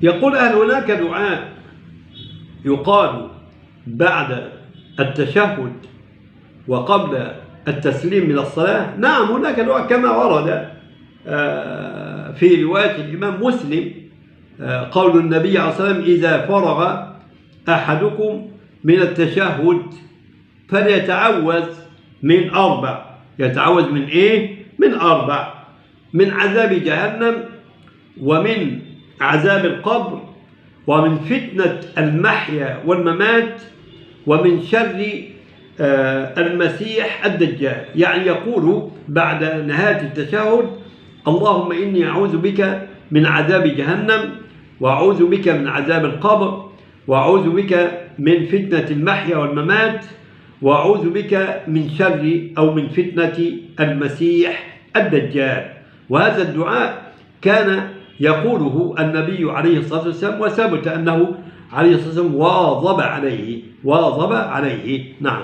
يقول هل هناك دعاء يقال بعد التشهد وقبل التسليم من الصلاة؟ نعم، هناك دعاء كما ورد في رواية الإمام مسلم، قول النبي عليه الصلاة والسلام: إذا فرغ أحدكم من التشهد فليتعوذ من 4. يتعوذ من إيه؟ من 4: من عذاب جهنم، ومن عذاب القبر، ومن فتنة المحيا والممات، ومن شر المسيح الدجال. يعني يقول بعد نهاية التشهد: اللهم إني أعوذ بك من عذاب جهنم، وأعوذ بك من عذاب القبر، وأعوذ بك من فتنة المحيا والممات، وأعوذ بك من شر أو من فتنة المسيح الدجال. وهذا الدعاء كان يقوله النبي عليه الصلاة والسلام، وثبت أنه عليه الصلاة والسلام واظب عليه. نعم.